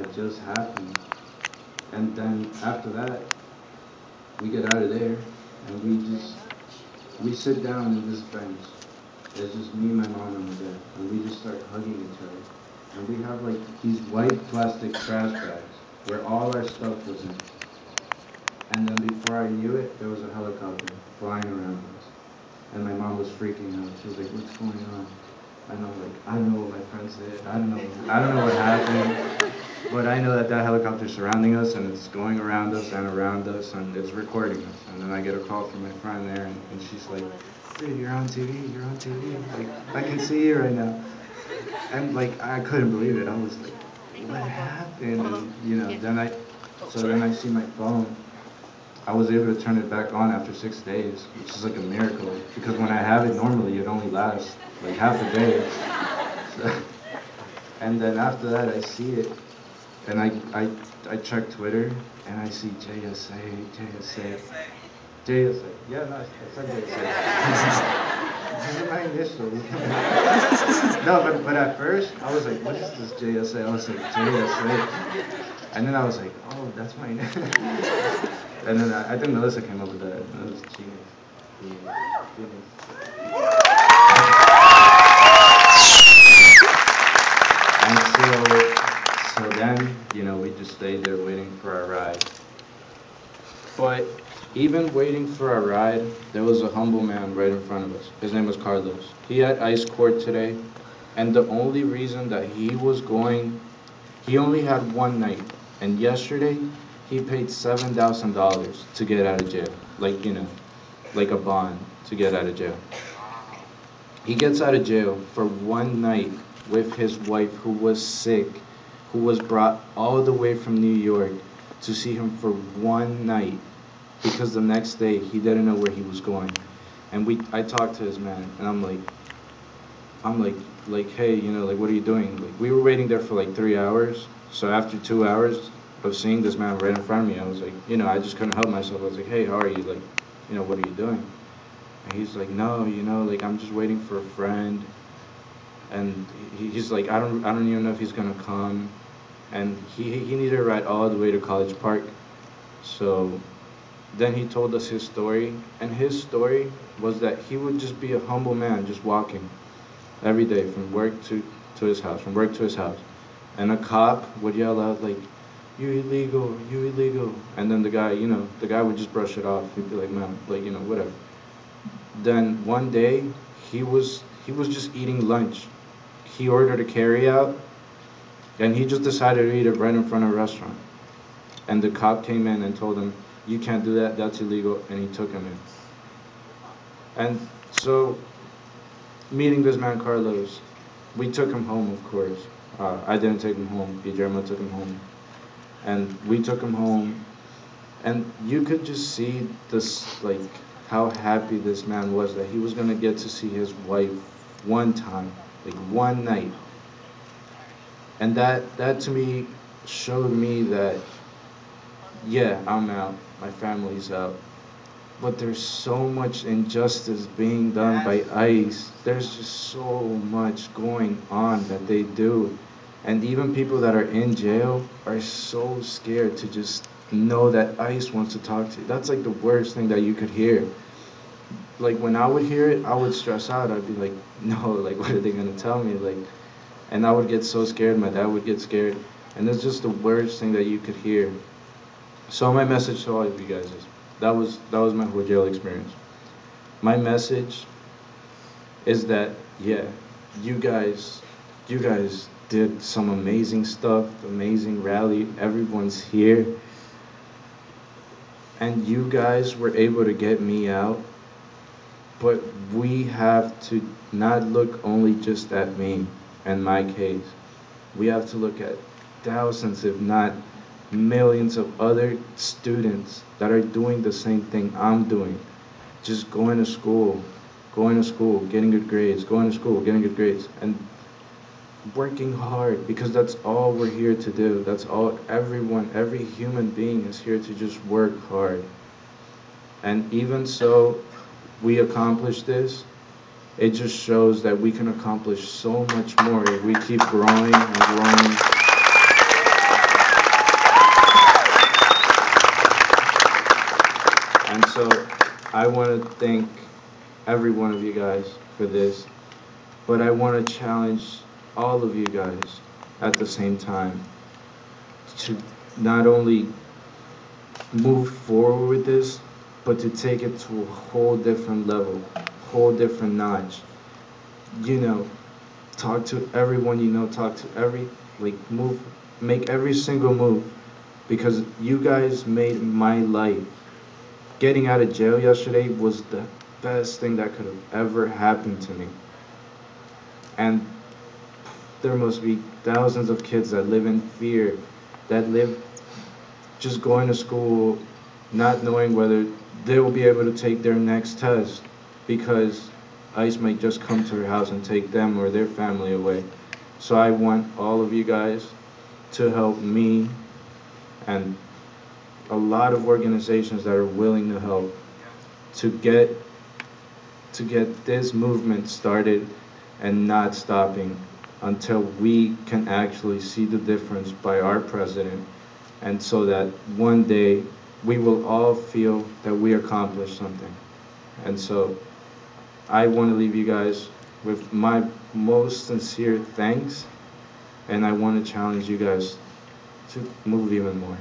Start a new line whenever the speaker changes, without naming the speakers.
that just happened. And then after that, we get out of there, and we sit down in this bench. It's just me, my mom, and my dad, and we just start hugging each other. And we have like these white plastic trash bags where all our stuff was in. And then before I knew it, there was a helicopter flying around us. And my mom was freaking out. She was like, "What's going on?" And I'm like, "I don't know what my friend said. I don't know what happened. But I know that helicopter's surrounding us, and it's going around us, and it's recording us." And then I get a call from my friend there, and she's like, "Dude, you're on TV, you're on TV. Like, I can see you right now." And like, I couldn't believe it. I was like, "What happened?" And you know, then I see my phone. I was able to turn it back on after 6 days, which is like a miracle, because when I have it normally, it only lasts like half a day. So, and then after that, I see it, and I check Twitter, and I see JSA. Yeah, no, I said JSA. This is my initial. No, but at first, I was like, "What is this JSA?" I was like, JSA. And then I was like, "Oh, that's my name." And then I think Melissa came up with that. That was genius. And so then, you know, we just stayed there waiting for our ride. But even waiting for our ride, there was a humble man right in front of us. His name was Carlos. He had ice court today, and the only reason that he was going, he only had one night. And yesterday, he paid $7,000 to get out of jail. Like, you know, like a bond to get out of jail. He gets out of jail for one night with his wife, who was sick, who was brought all the way from New York to see him for one night, because the next day he didn't know where he was going. And I talked to his man, and I'm like, "Hey, you know, like, what are you doing?" Like, we were waiting there for like 3 hours. So after 2 hours of seeing this man right in front of me, I was like, you know, I just couldn't help myself. I was like, "Hey, how are you? Like, you know, what are you doing?" And he's like, "No, you know, like, I'm just waiting for a friend." And he's like, I don't even know if he's gonna come. And he needed a ride all the way to College Park. So then he told us his story, and his story was that he would just be a humble man, just walking every day from work to his house, from work to his house. And a cop would yell out like, "You illegal, you illegal." And then the guy would just brush it off. He'd be like, "Man, like, you know, whatever." Then one day, he was just eating lunch. He ordered a carry-out, and he just decided to eat it right in front of a restaurant. And the cop came in and told him, "You can't do that, that's illegal," and he took him in. And so, meeting this man Carlos, we took him home, of course. I didn't take him home, Guillermo took him home. And we took him home, and you could just see this, like, how happy this man was that he was gonna get to see his wife one time, like one night. And that to me showed me that, yeah, I'm out, my family's out, but there's so much injustice being done by ICE. There's just so much going on that they do. And even people that are in jail are so scared to just know that ICE wants to talk to you. That's like the worst thing that you could hear. Like, when I would hear it, I would stress out. I'd be like, "No, like, what are they gonna tell me?" Like, and I would get so scared. My dad would get scared. And that's just the worst thing that you could hear. So my message to all of you guys is, that was my whole jail experience. My message is that, yeah, you guys did some amazing stuff, amazing rally. Everyone's here. And you guys were able to get me out. But we have to not look only just at me and my case. We have to look at thousands, if not millions, of other students that are doing the same thing I'm doing. Just going to school, getting good grades, going to school, getting good grades, and working hard, because that's all we're here to do. That's all every human being is here to just work hard. And even so, we accomplished this. It just shows that we can accomplish so much more if we keep growing and growing. thank every one of you guys for this, but I want to challenge all of you guys at the same time to not only move forward with this, but to take it to a whole different level, whole different notch. You know, talk to everyone you know, talk to move, make every single move, because you guys made my life. Getting out of jail yesterday was the best thing that could have ever happened to me. And there must be thousands of kids that live in fear, that live just going to school, not knowing whether they will be able to take their next test because ICE might just come to their house and take them or their family away. So I want all of you guys to help me and a lot of organizations that are willing to help to get this movement started and not stopping until we can actually see the difference by our president, and so that one day we will all feel that we accomplished something. And so I want to leave you guys with my most sincere thanks, and I want to challenge you guys to move even more.